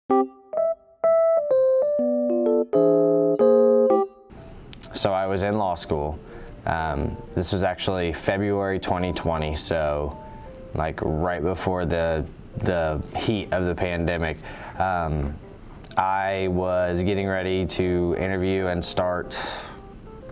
So I was in law school. This was actually February 2020, so like right before the heat of the pandemic. I was getting ready to interview and start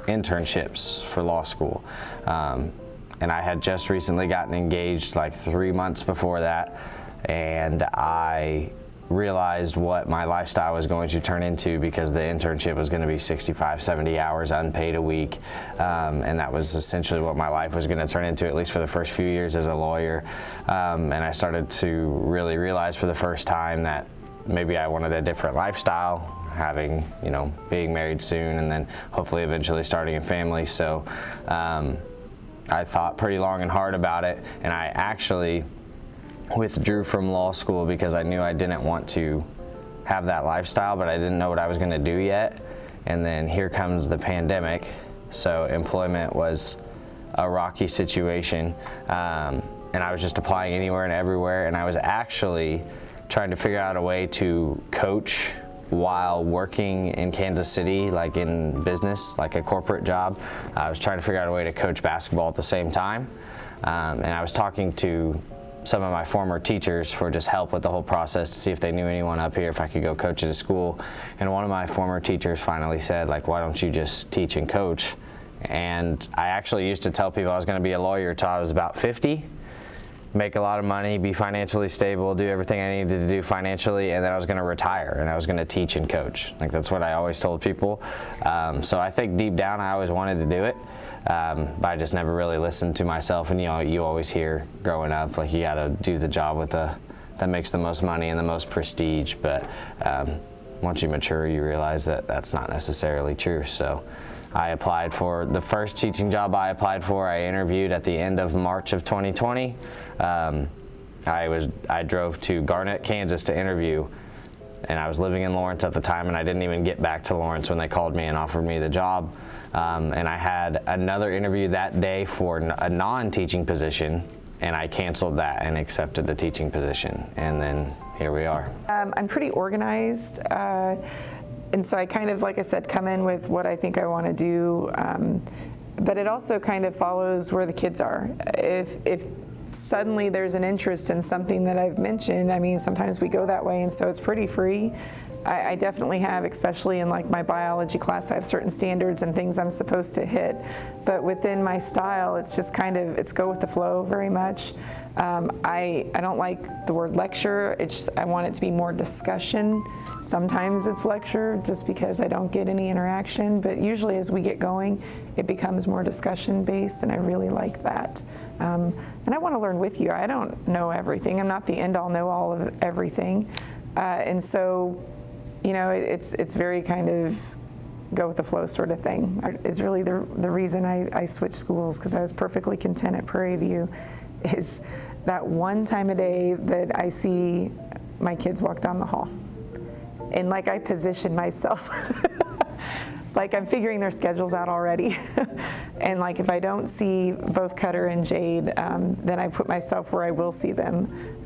internships for law school. And I had just recently gotten engaged like 3 months before that, and I realized what my lifestyle was going to turn into, because the internship was going to be 65, 70 hours unpaid a week, and that was essentially what my life was going to turn into, at least for the first few years as a lawyer. And I started to really realize for the first time that maybe I wanted a different lifestyle, having, being married soon, and then hopefully eventually starting a family. So I thought pretty long and hard about it, and I actually withdrew from law school because I knew I didn't want to have that lifestyle, but I didn't know what I was going to do yet. And then here comes the pandemic, so employment was a rocky situation, and I was just applying anywhere and everywhere, and I was actually trying to figure out a way to coach while working in Kansas City, like in business, like a corporate job. I was trying to figure out a way to coach basketball at the same time, and I was talking to some of my former teachers for just help with the whole process, to see if they knew anyone up here, if I could go coach at a school. And one of my former teachers finally said, like, why don't you just teach and coach? And I actually used to tell people I was going to be a lawyer until I was about 50, make a lot of money, be financially stable, do everything I needed to do financially, and then I was going to retire and I was going to teach and coach. Like, that's what I always told people. So I think deep down I always wanted to do it. But I just never really listened to myself, and you always hear growing up, like, you got to do the job that makes the most money and the most prestige, but once you mature you realize that that's not necessarily true. So I applied for the first teaching job I interviewed at the end of March of 2020. I drove to Garnett, Kansas to interview, and I was living in Lawrence at the time, and I didn't even get back to Lawrence when they called me and offered me the job. And I had another interview that day for a non-teaching position, and I canceled that and accepted the teaching position, and then here we are. I'm pretty organized, and so I kind of, like I said, come in with what I think I want to do, but it also kind of follows where the kids are. If suddenly there's an interest in something that I've mentioned, I mean, sometimes we go that way, and so it's pretty free. I definitely have, especially in like my biology class, I have certain standards and things I'm supposed to hit, but within my style, it's just kind of, it's go with the flow very much. I don't like the word lecture. I want it to be more discussion. Sometimes it's lecture just because I don't get any interaction, but usually as we get going, it becomes more discussion based, and I really like that. And I want to learn with you. I don't know everything. I'm not the end all know all of everything. And so, it's very kind of go with the flow sort of thing is really the reason I switched schools, because I was perfectly content at Prairie View. Is that one time a day that I see my kids walk down the hall, and like I position myself like I'm figuring their schedules out already. And like if I don't see both Cutter and Jade, then I put myself where I will see them.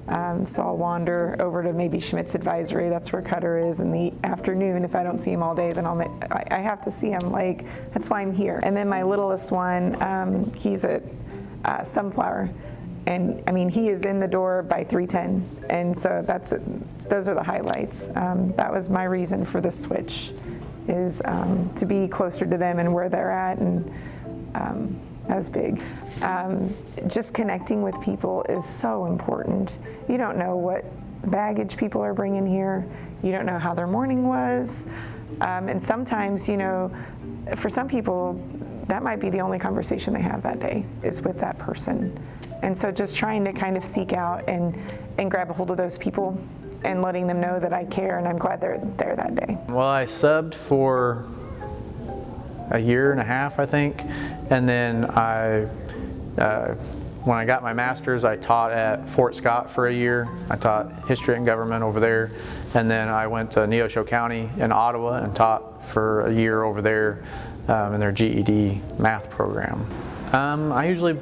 So I'll wander over to maybe Schmidt's Advisory. That's where Cutter is in the afternoon. If I don't see him all day, then I have to see him. Like, that's why I'm here. And then my littlest one, he's at Sunflower. And I mean, he is in the door by 3:10. And so those are the highlights. That was my reason for the switch, is to be closer to them and where they're at. And that was big. Just connecting with people is so important. You don't know what baggage people are bringing here. You don't know how their morning was. And sometimes, for some people, that might be the only conversation they have that day is with that person. And so just trying to kind of seek out and grab a hold of those people and letting them know that I care and I'm glad they're there that day. Well, I subbed for a year and a half, I think, and then when I got my master's, I taught at Fort Scott for a year. I taught history and government over there, and then I went to Neosho County in Ottawa and taught for a year over there in their GED math program. I usually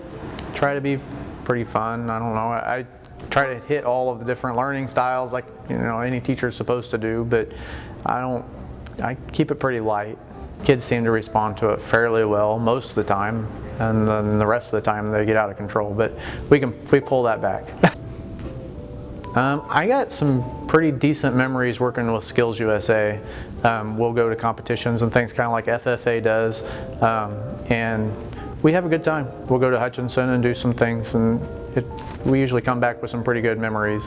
try to be pretty fun. I don't know. try to hit all of the different learning styles like any teacher is supposed to do, but I keep it pretty light. Kids seem to respond to it fairly well most of the time, and then the rest of the time they get out of control, but we pull that back. I got some pretty decent memories working with Skills USA. We'll go to competitions and things kind of like FFA does, and we have a good time. We'll go to Hutchinson and do some things, and we usually come back with some pretty good memories.